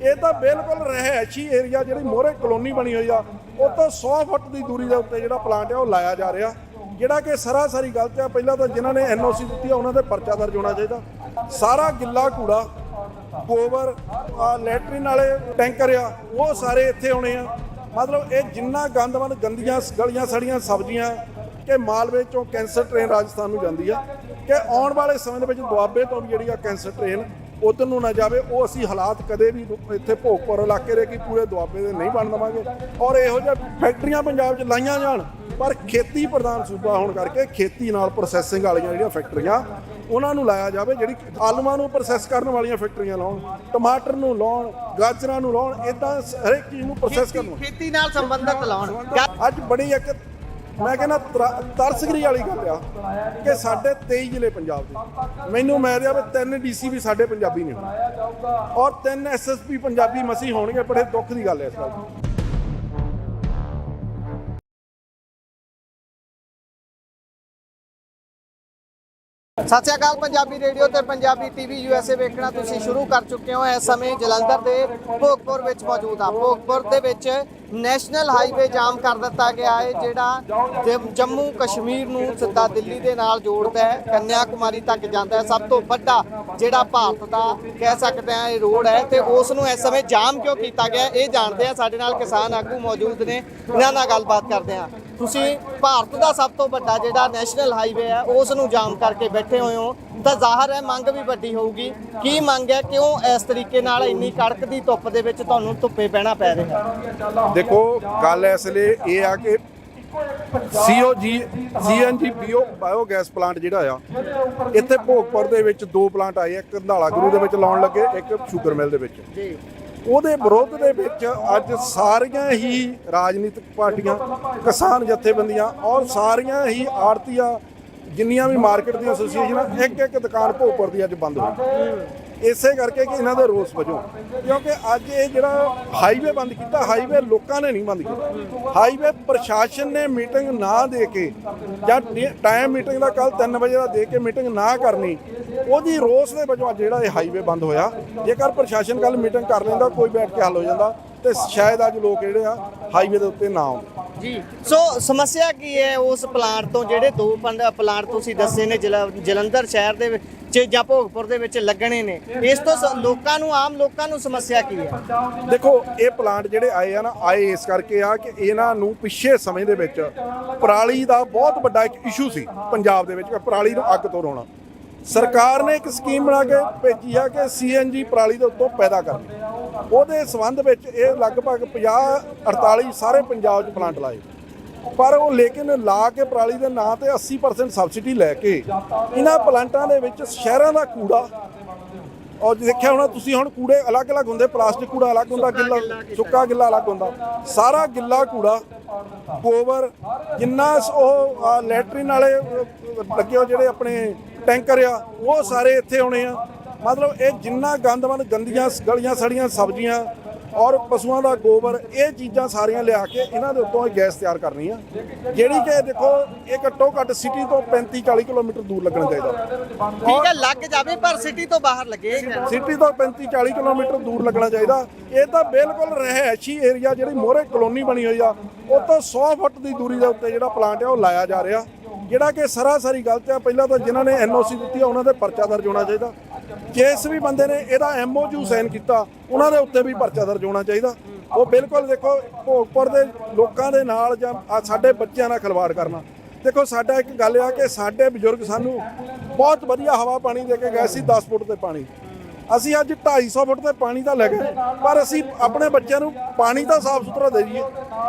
ਇਹ ਤਾਂ ਬਿਲਕੁਲ ਰਹਿائشੀ ਏਰੀਆ ਜਿਹੜੀ ਮੋਹਰੇ ਕਲੋਨੀ ਬਣੀ ਹੋਈ ਆ ਉਹ ਤੋਂ 100 ਫੁੱਟ ਦੀ ਦੂਰੀ ਦੇ ਉੱਤੇ ਜਿਹੜਾ ਪਲਾਂਟ ਆ ਉਹ ਲਾਇਆ ਜਾ ਰਿਹਾ, ਜਿਹੜਾ ਕਿ ਸਰਾਸਰੀ ਗਲਤ ਆ। ਪਹਿਲਾਂ ਤਾਂ ਜਿਨ੍ਹਾਂ ਨੇ NOC ਦਿੱਤੀ ਆ ਉਹਨਾਂ ਦੇ ਪਰਚਾ ਦਰਜ ਹੋਣਾ ਚਾਹੀਦਾ। ਸਾਰਾ ਗਿੱਲਾ ਕੂੜਾ, ਗੋਬਰ, ਲੈਟਰਿਨ ਵਾਲੇ ਟੈਂਕਰ ਆ ਉਹ ਸਾਰੇ ਇੱਥੇ ਆਉਣੇ ਆ। ਮਤਲਬ ਇਹ ਜਿੰਨਾ ਗੰਦਮੰਦ ਗੰਦੀਆਂ ਗਲੀਆਂ ਸੜੀਆਂ ਸਬਜ਼ੀਆਂ ਕਿ ਮਾਲਵੇ ਚੋਂ ਕੈਂਸਰ ਟ੍ਰੇਨ ਰਾਜਸਥਾਨ ਨੂੰ ਜਾਂਦੀ ਆ, ਕਿ ਆਉਣ ਵਾਲੇ ਸਮੇਂ ਦੇ ਵਿੱਚ ਦੁਆਬੇ ਤੋਂ ਵੀ ਜਿਹੜੀ ਆ ਕੈਂਸਰ ਟ੍ਰੇਨ ਉੱਧਰ ਨੂੰ ਨਾ ਜਾਵੇ। ਉਹ ਅਸੀਂ ਹਾਲਾਤ ਕਦੇ ਵੀ ਇੱਥੇ ਭੋਗਪੁਰ ਇਲਾਕੇ ਦੇ ਕਿ ਪੂਰੇ ਦੁਆਬੇ ਦੇ ਨਹੀਂ ਬਣ ਦੇਵਾਂਗੇ। ਔਰ ਇਹੋ ਜਿਹੇ ਫੈਕਟਰੀਆਂ ਪੰਜਾਬ 'ਚ ਲਾਈਆਂ ਜਾਣ, ਪਰ ਖੇਤੀ ਪ੍ਰਧਾਨ ਸੂਬਾ ਹੋਣ ਕਰਕੇ ਖੇਤੀ ਨਾਲ ਪ੍ਰੋਸੈਸਿੰਗ ਵਾਲੀਆਂ ਜਿਹੜੀਆਂ ਫੈਕਟਰੀਆਂ ਉਹਨਾਂ ਨੂੰ ਲਾਇਆ ਜਾਵੇ। ਜਿਹੜੀ ਆਲੂਆਂ ਨੂੰ ਪ੍ਰੋਸੈਸ ਕਰਨ ਵਾਲੀਆਂ ਫੈਕਟਰੀਆਂ ਲਾਉਣ, ਟਮਾਟਰ ਨੂੰ ਲਾਉਣ, ਗਾਜਰਾਂ ਨੂੰ ਲਾਉਣ, ਇੱਦਾਂ ਹਰੇਕ ਚੀਜ਼ ਨੂੰ ਪ੍ਰੋਸੈਸ ਕਰਨ, ਖੇਤੀ ਨਾਲ ਸੰਬੰਧਿਤ ਲਾਉਣ। ਅੱਜ ਬੜੀ ਇੱਕ ਮੈਂ ਕਹਿੰਦਾ ਤਰਸਗਰੀ ਵਾਲੀ ਗੱਲ ਆ ਕਿ ਸਾਡੇ 23 ਜ਼ਿਲ੍ਹੇ ਪੰਜਾਬ ਦੇ, ਮੈਨੂੰ ਮੈਂ ਰਿਹਾ ਵੀ 3 DC ਵੀ ਸਾਡੇ ਪੰਜਾਬੀ ਨੇ ਔਰ 3 SSP ਪੰਜਾਬੀ ਮਸੀਂ ਹੋਣਗੇ। ਬੜੇ ਦੁੱਖ ਦੀ ਗੱਲ ਹੈ ਇਸ ਗੱਲ ਦੀ। ਸਤਿ ਸ਼੍ਰੀ ਅਕਾਲ। ਪੰਜਾਬੀ ਰੇਡੀਓ ਤੇ ਪੰਜਾਬੀ TV USA ਵੇਖਣਾ ਤੁਸੀਂ ਸ਼ੁਰੂ ਕਰ ਚੁੱਕੇ ਹੋ। ਇਸ ਸਮੇਂ ਜਲੰਧਰ ਦੇ ਭੋਗਪੁਰ ਵਿੱਚ ਮੌਜੂਦ ਆ। ਭੋਗਪੁਰ ਦੇ ਵਿੱਚ ਨੈਸ਼ਨਲ ਹਾਈਵੇ ਜਾਮ ਕਰ ਦਿੱਤਾ ਗਿਆ ਹੈ, ਜਿਹੜਾ ਜੰਮੂ ਕਸ਼ਮੀਰ ਨੂੰ ਸਿੱਧਾ ਦਿੱਲੀ ਦੇ ਨਾਲ ਜੋੜਦਾ ਹੈ, ਕੰਨਿਆ ਕੁਮਾਰੀ ਤੱਕ ਜਾਂਦਾ ਹੈ। ਸਭ ਤੋਂ ਵੱਡਾ ਜਿਹੜਾ ਭਾਰਤ ਦਾ ਕਹਿ ਸਕਦੇ ਆ ਇਹ ਰੋਡ ਹੈ, ਤੇ ਉਸ ਨੂੰ ਇਸ ਸਮੇਂ ਜਾਮ ਕਿਉਂ ਕੀਤਾ ਗਿਆ ਇਹ ਜਾਣਦੇ ਆ। ਸਾਡੇ ਨਾਲ ਕਿਸਾਨ ਆਗੂ ਮੌਜੂਦ ਨੇ, ਇਹਨਾਂ ਨਾਲ ਗੱਲਬਾਤ ਕਰਦੇ ਆ। ਤੁਸੀਂ ਭਾਰਤ ਦਾ ਸਭ ਤੋਂ ਵੱਡਾ ਜਿਹੜਾ ਨੈਸ਼ਨਲ ਹਾਈਵੇ ਹੈ ਉਸ ਨੂੰ ਜਾਮ ਕਰਕੇ ਬੈਠੇ ਹੋਏ ਹੋ, ਤਾਂ ਜ਼ਾਹਰ ਹੈ ਮੰਗ ਵੀ ਵੱਡੀ ਹੋਊਗੀ। ਕੀ ਮੰਗ ਹੈ? ਕਿਉਂ ਇਸ ਤਰੀਕੇ ਨਾਲ ਇੰਨੀ ਕੜਕ ਦੀ ਧੁੱਪ ਦੇ ਵਿੱਚ ਤੁਹਾਨੂੰ ਧੁੱਪੇ ਬਹਿਣਾ ਪੈ ਰਿਹਾ? ਦੇਖੋ ਗੱਲ ਇਸ ਲਈ ਇਹ ਆ ਕਿ CNG ਬਾਇਓਗੈਸ ਪਲਾਂਟ ਜਿਹੜਾ ਆ ਇੱਥੇ ਭੋਗਪੁਰ ਦੇ ਵਿੱਚ 2 ਪਲਾਂਟ ਆਏ, ਇੱਕ ਧੰਦਾਲਾ ਗੁਰੂ ਦੇ ਵਿੱਚ ਲਾਉਣ ਲੱਗੇ, ਇੱਕ ਸ਼ੂਗਰ ਮਿਲ ਦੇ ਵਿੱਚ। ਉਹਦੇ ਵਿਰੋਧ ਦੇ ਵਿੱਚ ਅੱਜ ਸਾਰੀਆਂ ਹੀ ਰਾਜਨੀਤਿਕ ਪਾਰਟੀਆਂ, ਕਿਸਾਨ ਜਥੇਬੰਦੀਆਂ ਔਰ ਸਾਰੀਆਂ ਹੀ ਆੜਤੀਆਂ, ਜਿੰਨੀਆਂ ਵੀ ਮਾਰਕੀਟ ਦੀਆਂ ਐਸੋਸੀਏਸ਼ਨਾਂ, ਇੱਕ ਦੁਕਾਨ ਭੋਗਪੁਰ ਦੀ ਅੱਜ ਬੰਦ ਹੋਈ। ਇਸੇ ਕਰਕੇ ਕਿ ਇਹਨਾਂ ਦੇ ਰੋਸ ਵਜੋਂ, ਕਿਉਂਕਿ ਅੱਜ ਇਹ ਜਿਹੜਾ ਹਾਈਵੇ ਬੰਦ ਕੀਤਾ, ਹਾਈਵੇ ਲੋਕਾਂ ਨੇ ਨਹੀਂ ਬੰਦ ਕੀਤਾ, ਹਾਈਵੇ ਪ੍ਰਸ਼ਾਸਨ ਨੇ ਮੀਟਿੰਗ ਨਾ ਦੇ ਕੇ ਜਾਂ ਟਾਈਮ ਮੀਟਿੰਗ ਦਾ ਕੱਲ 3 ਵਜੇ ਦਾ ਦੇ ਕੇ ਮੀਟਿੰਗ ਨਾ ਕਰਨੀ, ਉਹਦੀ ਰੋਸ ਦੇ ਵਜੋਂ ਅੱਜ ਜਿਹੜਾ ਇਹ ਹਾਈਵੇ ਬੰਦ ਹੋਇਆ। ਜੇਕਰ ਪ੍ਰਸ਼ਾਸਨ ਕੱਲ ਮੀਟਿੰਗ ਕਰ ਲੈਂਦਾ, ਕੋਈ ਬੈਠ ਕੇ ਹੱਲ ਹੋ ਜਾਂਦਾ, ਤੇ ਸ਼ਾਇਦ ਅੱਜ ਲੋਕ ਜਿਹੜੇ ਆ ਹਾਈਵੇ ਦੇ ਉੱਤੇ ਨਾ ਆਉਂਦੇ। ਜੀ, ਸੋ ਸਮੱਸਿਆ ਕੀ ਹੈ ਉਸ ਪਲਾਂਟ ਤੋਂ? ਜਿਹੜੇ 2 ਪਲਾਂਟ ਤੁਸੀਂ ਦੱਸੇ ਨੇ ਜਲੰਧਰ ਸ਼ਹਿਰ ਦੇ ਵਿੱਚ ਜਾਂ ਭੋਗਪੁਰ ਦੇ ਵਿੱਚ ਲੱਗਣੇ ਨੇ, ਇਸ ਤੋਂ ਲੋਕਾਂ ਨੂੰ, ਆਮ ਲੋਕਾਂ ਨੂੰ ਸਮੱਸਿਆ ਕੀ ਹੈ? ਦੇਖੋ ਇਹ ਪਲਾਂਟ ਜਿਹੜੇ ਆਏ ਆ ਨਾ, ਆਏ ਇਸ ਕਰਕੇ ਆ ਕਿ ਇਹਨਾਂ ਨੂੰ ਪਿੱਛੇ ਸਮੇਂ ਦੇ ਵਿੱਚ ਪਰਾਲੀ ਦਾ ਬਹੁਤ ਵੱਡਾ ਇੱਕ ਇਸ਼ੂ ਸੀ ਪੰਜਾਬ ਦੇ ਵਿੱਚ, ਪਰਾਲੀ ਨੂੰ ਅੱਗ ਤੋਂ ਰੋਣਾ। ਸਰਕਾਰ ਨੇ ਇੱਕ ਸਕੀਮ ਬਣਾ ਕੇ ਭੇਜੀ ਆ ਕਿ CNG ਪਰਾਲੀ ਦੇ ਉੱਤੋਂ ਪੈਦਾ ਕਰਨੀ। ਉਹਦੇ ਸੰਬੰਧ ਵਿੱਚ ਇਹ ਲਗਭਗ 50-48 ਸਾਰੇ ਪੰਜਾਬ 'ਚ ਪਲਾਂਟ ਲਾਏ, ਪਰ ਉਹ ਲੇਕਿਨ ਲਾ ਕੇ ਪਰਾਲੀ ਦੇ ਨਾਂ ਤੇ 80% ਸਬਸਿਡੀ ਲੈ ਕੇ ਇਹਨਾਂ ਪਲਾਂਟਾਂ ਦੇ ਵਿੱਚ ਸ਼ਹਿਰਾਂ ਦਾ ਕੂੜਾ, ਔਰ ਦੇਖਿਆ ਹੋਣਾ ਤੁਸੀਂ, ਹੁਣ ਕੂੜੇ ਅਲੱਗ-ਅਲੱਗ ਹੁੰਦੇ, ਪਲਾਸਟਿਕ ਕੂੜਾ ਅਲੱਗ ਹੁੰਦਾ, ਗਿੱਲਾ ਸੁੱਕਾ ਗਿੱਲਾ ਅਲੱਗ ਹੁੰਦਾ, ਸਾਰਾ ਗਿੱਲਾ ਕੂੜਾ, ਗੋਬਰ, ਜਿੰਨਾ ਉਹ ਲੈਟਰਿਨ ਵਾਲੇ ਲੱਗੇ ਹੋ ਜਿਹੜੇ ਆਪਣੇ ਟੈਂਕਰ ਆ ਉਹ ਸਾਰੇ ਇੱਥੇ ਆਉਣੇ ਆ। ਮਤਲਬ ਇਹ ਜਿੰਨਾ ਗੰਦਮੰਦ ਗੰਦੀਆਂ ਗਲੀਆਂ ਸੜੀਆਂ ਸਬਜ਼ੀਆਂ ਔਰ ਪਸ਼ੂਆਂ ਦਾ ਗੋਬਰ, ਇਹ ਚੀਜ਼ਾਂ ਸਾਰੀਆਂ ਲਿਆ ਕੇ ਇਹਨਾਂ ਦੇ ਉੱਤੋਂ ਗੈਸ ਤਿਆਰ ਕਰਨੀ ਆ, ਜਿਹੜੀ ਕਿ ਦੇਖੋ ਇਹ ਘੱਟੋ ਘੱਟ ਸਿਟੀ ਤੋਂ 35-40 ਕਿਲੋਮੀਟਰ ਦੂਰ ਲੱਗਣਾ ਚਾਹੀਦਾ। ਠੀਕ ਹੈ, ਲੱਗ ਜਾਵੇ ਪਰ ਸਿਟੀ ਤੋਂ ਬਾਹਰ ਲੱਗੇ। ਸਿਟੀ ਤੋਂ 35-40 ਕਿਲੋਮੀਟਰ ਦੂਰ ਲੱਗਣਾ ਚਾਹੀਦਾ। ਇਹ ਤਾਂ ਬਿਲਕੁਲ ਰਹਿائشੀ ਏਰੀਆ ਜਿਹੜੀ ਮੋਹਰੇ ਕਲੋਨੀ ਬਣੀ ਹੋਈ ਆ ਉਹ ਤੋਂ 100 ਫੁੱਟ ਦੀ ਦੂਰੀ ਦੇ ਉੱਤੇ ਜਿਹੜਾ ਪਲਾਂਟ ਆ ਉਹ ਲਾਇਆ ਜਾ ਰਿਹਾ, ਜਿਹੜਾ ਕਿ ਸਰਾਸਰੀ ਗਲਤ ਆ। ਪਹਿਲਾਂ ਤਾਂ ਜਿਨ੍ਹਾਂ ਨੇ NOC ਦਿੱਤੀ ਆ ਉਹਨਾਂ ਦੇ ਪਰਚਾ ਦਰਜ ਹੋਣਾ ਚਾਹੀਦਾ। ਜਿਸ ਵੀ ਬੰਦੇ ਨੇ ਇਹਦਾ MOU ਸਾਈਨ ਕੀਤਾ ਉਹਨਾਂ ਦੇ ਉੱਤੇ ਵੀ ਪਰਚਾ ਦਰਜ ਹੋਣਾ ਚਾਹੀਦਾ। ਉਹ ਬਿਲਕੁਲ ਦੇਖੋ ਭੋਗਪੁਰ ਦੇ ਲੋਕਾਂ ਦੇ ਨਾਲ ਜਾਂ ਸਾਡੇ ਬੱਚਿਆਂ ਨਾਲ ਖਿਲਵਾੜ ਕਰਨਾ। ਦੇਖੋ ਸਾਡਾ ਇੱਕ ਗੱਲ ਆ ਕਿ ਸਾਡੇ ਬਜ਼ੁਰਗ ਸਾਨੂੰ ਬਹੁਤ ਵਧੀਆ ਹਵਾ ਪਾਣੀ ਦੇ ਕੇ ਗਏ ਸੀ, 10 ਫੁੱਟ ਤੇ ਪਾਣੀ। ਅਸੀਂ ਅੱਜ 250 ਫੁੱਟ ਤੇ ਪਾਣੀ ਤਾਂ ਲੈ ਗਏ, ਪਰ ਅਸੀਂ ਆਪਣੇ ਬੱਚਿਆਂ ਨੂੰ ਪਾਣੀ ਤਾਂ ਸਾਫ਼ ਸੁਥਰਾ ਦੇ ਜਾਈਏ,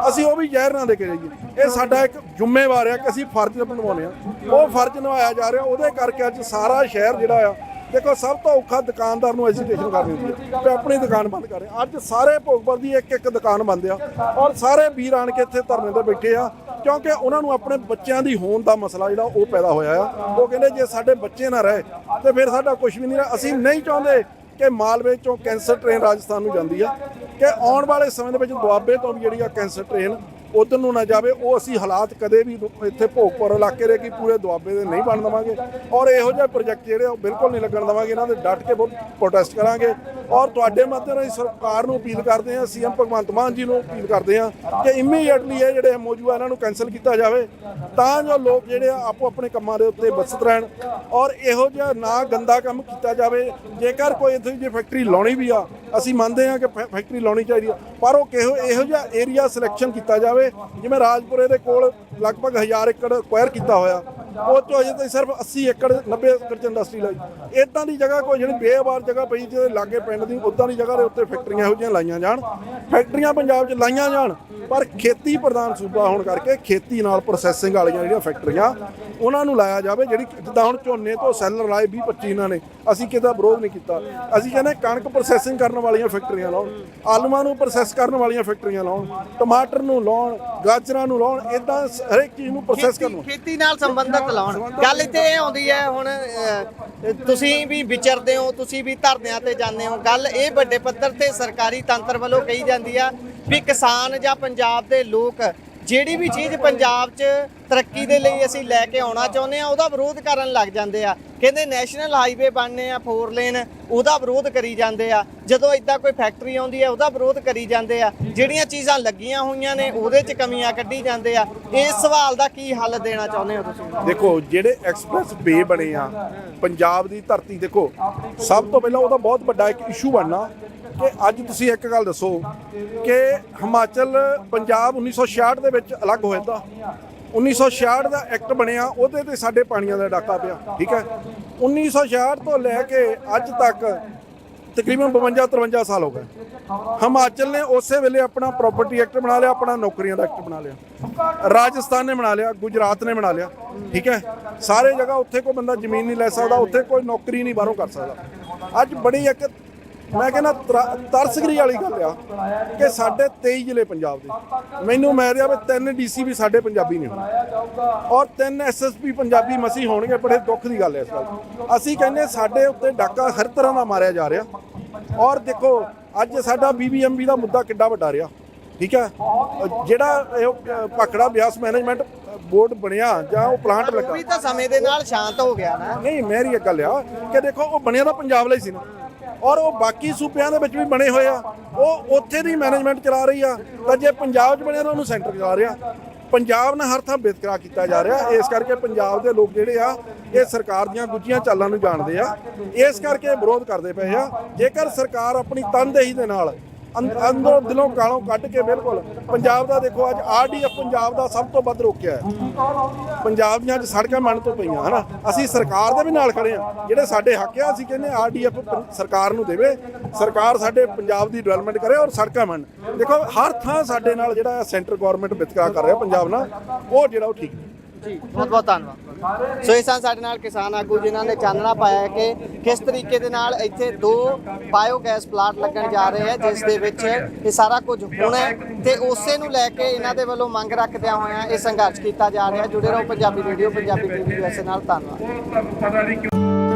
ਅਸੀਂ ਉਹ ਵੀ ਜ਼ਹਿਰ ਨਾ ਦੇ ਕੇ ਜਾਈਏ। ਇਹ ਸਾਡਾ ਇੱਕ ਜ਼ਿੰਮੇਵਾਰ ਹੈ ਕਿ ਅਸੀਂ ਫਰਜ਼ ਨਿਭਾਉਂਦੇ ਹਾਂ, ਉਹ ਫਰਜ਼ ਨਿਭਾਇਆ ਜਾ ਰਿਹਾ। ਉਹਦੇ ਕਰਕੇ ਅੱਜ ਸਾਰਾ ਸ਼ਹਿਰ ਜਿਹੜਾ ਆ, ਦੇਖੋ ਸਭ ਤੋਂ ਔਖਾ ਦੁਕਾਨਦਾਰ ਨੂੰ ਐਜੀਟੇਸ਼ਨ ਕਰਨੀ ਹੁੰਦੀ ਹੈ ਤੇ ਆਪਣੀ ਦੁਕਾਨ ਬੰਦ ਕਰ ਰਹੇ। ਅੱਜ ਸਾਰੇ ਭੋਗਪੁਰ ਦੀ ਇੱਕ ਦੁਕਾਨ ਬੰਦ ਆ, ਔਰ ਸਾਰੇ ਵੀਰ ਆਣ ਕੇ ਇੱਥੇ ਧਰਨੇ ਤੇ ਬੈਠੇ ਆ, ਕਿਉਂਕਿ ਉਹਨਾਂ ਨੂੰ ਆਪਣੇ ਬੱਚਿਆਂ ਦੀ ਹੋਣ ਦਾ ਮਸਲਾ ਜਿਹੜਾ ਉਹ ਪੈਦਾ ਹੋਇਆ ਆ। ਉਹ ਕਹਿੰਦੇ ਜੇ ਸਾਡੇ ਬੱਚੇ ਨਾ ਰਹੇ ਤੇ ਫਿਰ ਸਾਡਾ ਕੁਝ ਵੀ ਨਹੀਂ ਰਿਹਾ। ਅਸੀਂ ਨਹੀਂ ਚਾਹੁੰਦੇ ਕਿ ਮਾਲਵੇ ਚੋਂ ਕੈਂਸਰ ਟ੍ਰੇਨ ਰਾਜਸਥਾਨ ਨੂੰ ਜਾਂਦੀ ਆ, ਕਿ ਆਉਣ ਵਾਲੇ ਸਮੇਂ ਦੇ ਵਿੱਚ ਦੁਆਬੇ ਤੋਂ ਵੀ ਜਿਹੜੀ ਆ ਕੈਂਸਰ ਟ੍ਰੇਨ ਉੱਧਰ ਨੂੰ ਨਾ ਜਾਵੇ। ਉਹ ਅਸੀਂ ਹਾਲਾਤ ਕਦੇ ਵੀ ਇੱਥੇ ਭੋਗਪੁਰ ਇਲਾਕੇ ਦੇ ਕਿ ਪੂਰੇ ਦੁਆਬੇ ਦੇ ਨਹੀਂ ਬਣ ਦੇਵਾਂਗੇ, ਔਰ ਇਹੋ ਜਿਹੇ ਪ੍ਰੋਜੈਕਟ ਜਿਹੜੇ ਉਹ ਬਿਲਕੁਲ ਨਹੀਂ ਲੱਗਣ ਦੇਵਾਂਗੇ। ਇਹਨਾਂ ਦੇ ਡਟ ਕੇ ਬਹੁਤ ਪ੍ਰੋਟੈਸਟ ਕਰਾਂਗੇ। ਔਰ ਤੁਹਾਡੇ ਮਾਧਿਅਮ ਰਾਹੀਂ ਸਰਕਾਰ ਨੂੰ ਅਪੀਲ ਕਰਦੇ ਹਾਂ, ਸੀਐਮ ਭਗਵੰਤ ਮਾਨ ਜੀ ਨੂੰ ਅਪੀਲ ਕਰਦੇ ਹਾਂ ਕਿ ਇਮੀਡੀਏਟਲੀ ਇਹ ਜਿਹੜੇ MOU ਆ ਇਹਨਾਂ ਨੂੰ ਕੈਂਸਲ ਕੀਤਾ ਜਾਵੇ, ਤਾਂ ਜੋ ਲੋਕ ਜਿਹੜੇ ਆ ਆਪੋ ਆਪਣੇ ਕੰਮਾਂ ਦੇ ਉੱਤੇ ਵਿਅਸਤ ਰਹਿਣ ਔਰ ਇਹੋ ਜਿਹਾ ਨਾ ਗੰਦਾ ਕੰਮ ਕੀਤਾ ਜਾਵੇ। ਜੇਕਰ ਕੋਈ ਇੱਥੇ ਜੇ ਫੈਕਟਰੀ ਲਾਉਣੀ ਵੀ ਆ, ਅਸੀਂ ਮੰਨਦੇ ਹਾਂ ਕਿ ਫੈਕਟਰੀ ਲਾਉਣੀ ਚਾਹੀਦੀ ਆ, ਪਰ ਉਹ ਇਹੋ ਜਿਹਾ ਏਰੀਆ ਸਿਲੈਕਸ਼ਨ ਕੀਤਾ ਜਾਵੇ, ਜਿਵੇਂ ਰਾਜਪੁਰੇ ਦੇ ਕੋਲ ਲਗਭਗ 1000 ਏਕੜ ਅਕਵਾਇਰ ਕੀਤਾ ਹੋਇਆ, ਉਹ 'ਚੋਂ ਅਜੇ ਤਾਂ ਸਿਰਫ 80 ਏਕੜ 90 ਏਕੜ 'ਚ ਇੰਡਸਟਰੀ ਲਾਈ। ਇੱਦਾਂ ਦੀ ਜਗ੍ਹਾ ਕੋਈ ਜਿਹੜੀ ਬੇਅਬਾਰ ਜਗ੍ਹਾ ਪਈ ਜਿਹਦੇ ਲਾਗੇ ਪਿੰਡ ਦੀ, ਉੱਦਾਂ ਦੀ ਜਗ੍ਹਾ ਦੇ ਉੱਤੇ ਫੈਕਟਰੀਆਂ ਇਹੋ ਜਿਹੀਆਂ ਲਾਈਆਂ ਜਾਣ। ਫੈਕਟਰੀਆਂ ਪੰਜਾਬ 'ਚ ਲਾਈਆਂ ਜਾਣ, ਪਰ ਖੇਤੀ ਪ੍ਰਧਾਨ ਸੂਬਾ ਹੋਣ ਕਰਕੇ ਖੇਤੀ ਨਾਲ ਪ੍ਰੋਸੈਸਿੰਗ ਵਾਲੀਆਂ ਜਿਹੜੀਆਂ ਫੈਕਟਰੀਆਂ ਉਹਨਾਂ ਨੂੰ ਲਾਇਆ ਜਾਵੇ। ਜਿਹੜੀ ਜਿੱਦਾਂ ਹੁਣ ਝੋਨੇ ਤੋਂ ਸੈਲਰ ਲਾਏ 20-25 ਇਹਨਾਂ ਨੇ, ਅਸੀਂ ਕਿਤੇ ਵਿਰੋਧ ਨਹੀਂ ਕੀਤਾ। ਅਸੀਂ ਕਹਿੰਦੇ ਕਣਕ ਪ੍ਰੋਸੈਸਿੰਗ ਕਰਨ ਵਾਲੀਆਂ ਫੈਕਟਰੀਆਂ ਲਾਉਣ, ਆਲੂਆਂ ਨੂੰ ਪ੍ਰੋਸੈਸ ਕਰਨ ਵਾਲੀਆਂ ਫੈਕਟਰੀਆਂ ਲਾਉਣ, ਟਮਾਟਰ ਨੂੰ ਲਾਉਣ, ਗਾਜਰਾਂ ਨੂੰ ਲਾਉਣ, ਇਦਾਂ ਹਰੇਕ ਚੀਜ਼ ਨੂੰ ਪ੍ਰੋਸੈਸ ਕਰਨ। ਖੇਤੀ ਨਾਲ ਸੰਬੰਧਿਤ ਲਾਉਣ। ਗੱਲ ਇੱਥੇ ਇਹ ਆਉਂਦੀ ਹੈ, ਹੁਣ ਤੁਸੀਂ ਵੀ ਵਿਚਰਦੇ ਹੋ, ਤੁਸੀਂ ਵੀ ਧਰਨਿਆਂ ਤੇ ਜਾਂਦੇ ਹੋ, ਗੱਲ ਇਹ ਵੱਡੇ ਪੱਧਰ ਤੇ ਸਰਕਾਰੀ ਤੰਤਰ ਵੱਲੋਂ ਕਹੀ ਜਾਂਦੀ ਆ ਵੀ ਕਿਸਾਨ ਜਾਂ ਪੰਜਾਬ ਦੇ ਲੋਕ ਜਿਹੜੀ ਵੀ ਚੀਜ਼ ਪੰਜਾਬ 'ਚ ਤਰੱਕੀ ਦੇ ਲਈ ਅਸੀਂ ਲੈ ਕੇ ਆਉਣਾ ਚਾਹੁੰਦੇ ਆ ਉਹਦਾ ਵਿਰੋਧ ਕਰਨ ਲੱਗ ਜਾਂਦੇ ਆ। ਕਹਿੰਦੇ ਨੈਸ਼ਨਲ ਹਾਈਵੇ ਬਣਨੇ ਆ 4 ਲੇਨ, ਉਹਦਾ ਵਿਰੋਧ ਕਰੀ ਜਾਂਦੇ ਆ। ਜਦੋਂ ਇਦਾਂ ਕੋਈ ਫੈਕਟਰੀ ਆਉਂਦੀ ਹੈ ਉਹਦਾ ਵਿਰੋਧ ਕਰੀ ਜਾਂਦੇ ਆ। ਜਿਹੜੀਆਂ ਚੀਜ਼ਾਂ ਲੱਗੀਆਂ ਹੋਈਆਂ ਨੇ ਉਹਦੇ 'ਚ ਕਮੀਆਂ ਕੱਢੀ ਜਾਂਦੇ ਆ। ਇਸ ਸਵਾਲ ਦਾ ਕੀ ਹੱਲ ਦੇਣਾ ਚਾਹੁੰਦੇ ਹੋ ਤੁਸੀਂ? ਦੇਖੋ, ਜਿਹੜੇ ਐਕਸਪ੍ਰੈਸ ਵੇ ਬਣੇ ਆ ਪੰਜਾਬ ਦੀ ਧਰਤੀ, ਦੇਖੋ ਸਭ ਤੋਂ ਪਹਿਲਾਂ ਉਹਦਾ ਬਹੁਤ ਵੱਡਾ ਇੱਕ ਇਸ਼ੂ ਬਣਨਾ ਕਿ ਅੱਜ ਤੁਸੀਂ ਇੱਕ ਗੱਲ ਦੱਸੋ ਕਿ ਹਿਮਾਚਲ ਪੰਜਾਬ 1966 ਦੇ ਵਿੱਚ ਅਲੱਗ ਹੋ ਜਾਂਦਾ। 1966 ਦਾ ਐਕਟ ਬਣਿਆ, ਉਹਦੇ ਤੇ ਸਾਡੇ ਪਾਣੀਆਂ ਦਾ ਡਾਕਾ ਪਿਆ, ਠੀਕ ਹੈ। 1966 ਤੋਂ ਲੈ ਕੇ ਅੱਜ ਤੱਕ ਤਕਰੀਬਨ 52-53 ਸਾਲ ਹੋ ਗਏ। ਹਿਮਾਚਲ ਨੇ ਉਸੇ ਵੇਲੇ ਆਪਣਾ ਪ੍ਰਾਪਰਟੀ ਐਕਟ ਬਣਾ ਲਿਆ, ਆਪਣਾ ਨੌਕਰੀਆਂ ਦਾ ਐਕਟ ਬਣਾ ਲਿਆ, ਰਾਜਸਥਾਨ ਨੇ ਬਣਾ ਲਿਆ, ਗੁਜਰਾਤ ਨੇ ਬਣਾ ਲਿਆ, ਠੀਕ ਹੈ। ਸਾਰੇ ਜਗ੍ਹਾ ਉੱਥੇ ਕੋਈ ਬੰਦਾ ਜ਼ਮੀਨ ਨਹੀਂ ਲੈ ਸਕਦਾ, ਉੱਥੇ ਕੋਈ ਨੌਕਰੀ ਨਹੀਂ ਬਾਹਰੋਂ ਕਰ ਸਕਦਾ। ਅੱਜ ਬੜੀ ਇੱਕ ਮੈਂ ਕਹਿੰਦਾ ਤਰਸਗਰੀ ਵਾਲੀ ਗੱਲ ਆ ਕਿ ਸਾਡੇ 23 ਜ਼ਿਲ੍ਹੇ ਪੰਜਾਬ ਦੇ, ਮੈਨੂੰ ਮੈਂ ਰਿਹਾ ਵੀ 3 DC ਵੀ ਸਾਡੇ ਪੰਜਾਬੀ ਨਹੀਂ ਹੋਣੇ ਔਰ 3 SSP ਪੰਜਾਬੀ ਮਸੀਂ ਹੋਣਗੇ। ਬੜੇ ਦੁੱਖ ਦੀ ਗੱਲ ਹੈ ਇਸ ਗੱਲ। ਅਸੀਂ ਕਹਿੰਦੇ ਸਾਡੇ ਉੱਤੇ ਡਾਕਾ ਹਰ ਤਰ੍ਹਾਂ ਦਾ ਮਾਰਿਆ ਜਾ ਰਿਹਾ। ਔਰ ਦੇਖੋ ਅੱਜ ਸਾਡਾ BBMB ਦਾ ਮੁੱਦਾ ਕਿੱਡਾ ਵੱਡਾ ਰਿਹਾ, ਠੀਕ ਹੈ। ਜਿਹੜਾ ਇਹ ਭਾਖੜਾ ਬਿਆਸ ਮੈਨੇਜਮੈਂਟ ਬੋਰਡ ਬਣਿਆ ਜਾਂ ਉਹ ਪਲਾਂਟ ਲੱਗਾ, ਵੀ ਤਾਂ ਸਮੇਂ ਦੇ ਨਾਲ ਸ਼ਾਂਤ ਹੋ ਗਿਆ ਨਾ। ਨਹੀਂ, ਮੇਰੀ ਇੱਕ ਗੱਲ ਆ ਕਿ ਦੇਖੋ ਉਹ ਬਣਿਆ ਤਾਂ ਪੰਜਾਬ ਲਈ ਸੀ ਨਾ, ਔਰ ਉਹ ਬਾਕੀ ਸੂਬਿਆਂ ਦੇ ਵਿੱਚ ਵੀ ਬਣੇ ਹੋਏ ਆ, ਉਹ ਉੱਥੇ ਦੀ ਮੈਨੇਜਮੈਂਟ ਚਲਾ ਰਹੀ ਆ। ਤਾਂ ਜੇ ਪੰਜਾਬ 'ਚ ਬਣਿਆ ਤਾਂ ਉਹਨੂੰ ਸੈਂਟਰ ਚਲਾ ਰਿਹਾ। ਪੰਜਾਬ ਨਾਲ ਹਰ ਥਾਂ ਵਿਤਕਰਾ ਕੀਤਾ ਜਾ ਰਿਹਾ। ਇਸ ਕਰਕੇ ਪੰਜਾਬ ਦੇ ਲੋਕ ਜਿਹੜੇ ਆ ਇਹ ਸਰਕਾਰ ਦੀਆਂ ਗੁੱਝੀਆਂ ਚਾਲਾਂ ਨੂੰ ਜਾਣਦੇ ਆ, ਇਸ ਕਰਕੇ ਵਿਰੋਧ ਕਰਦੇ ਪਏ ਆ। ਜੇਕਰ ਸਰਕਾਰ ਆਪਣੀ ਤਨਦੇਹੀ ਦੇ ਨਾਲ ਅੰਦਰੋਂ ਦਿਲੋਂ ਗਾਲੋਂ ਕੱਢ ਕੇ ਬਿਲਕੁਲ ਪੰਜਾਬ ਦਾ, ਦੇਖੋ ਅੱਜ RDF ਪੰਜਾਬ ਦਾ ਸਭ ਤੋਂ ਵੱਧ ਰੋਕਿਆ ਹੈ। ਪੰਜਾਬ ਦੀਆਂ ਅੱਜ ਸੜਕਾਂ ਮਨ ਤੋਂ ਪਈਆਂ ਹਨਾ, ਅਸੀਂ ਸਰਕਾਰ ਦੇ ਵੀ ਨਾਲ ਖੜੇ ਆ। ਜਿਹੜੇ ਸਾਡੇ ਹੱਕ ਆ, ਅਸੀਂ ਕਹਿੰਦੇ RDF ਸਰਕਾਰ ਨੂੰ ਦੇਵੇ, ਸਰਕਾਰ ਸਾਡੇ ਪੰਜਾਬ ਦੀ ਡਿਵੈਲਪਮੈਂਟ ਕਰੇ ਔਰ ਸੜਕਾਂ ਬਣ। ਦੇਖੋ ਹਰ ਥਾਂ ਸਾਡੇ ਨਾਲ ਜਿਹੜਾ ਸੈਂਟਰ ਗਵਰਨਮੈਂਟ ਵਿਤਕਰਾ ਕਰ ਰਿਹਾ ਪੰਜਾਬ ਨਾਲ, ਉਹ ਜਿਹੜਾ ਉਹ ਠੀਕ ਨਹੀਂ। ਜੀ ਬਹੁਤ ਬਹੁਤ ਧੰਨਵਾਦ। ਸੋ ਇਸ ਤਰ੍ਹਾਂ ਸਾਡੇ ਨਾਲ ਕਿਸਾਨ ਆਗੂ ਜਿਨ੍ਹਾਂ ਨੇ ਚਾਨਣਾ ਪਾਇਆ ਕਿ ਕਿਸ ਤਰੀਕੇ ਦੇ ਨਾਲ ਇੱਥੇ 2 ਬਾਇਓਗੈਸ ਪਲਾਂਟ ਲੱਗਣ ਜਾ ਰਹੇ ਹੈ, ਜਿਸ ਦੇ ਵਿੱਚ ਇਹ ਸਾਰਾ ਕੁਝ ਹੋਣਾ ਹੈ ਤੇ ਉਸੇ ਨੂੰ ਲੈ ਕੇ ਇਹਨਾਂ ਦੇ ਵੱਲੋਂ ਮੰਗ ਰੱਖਦਿਆਂ ਹੋਇਆਂ ਇਹ ਸੰਘਰਸ਼ ਕੀਤਾ ਜਾ ਰਿਹਾ। ਜੁੜੇ ਰਹੋ Punjabi radio, Punjabi TV USA ਨਾਲ। ਧੰਨਵਾਦ।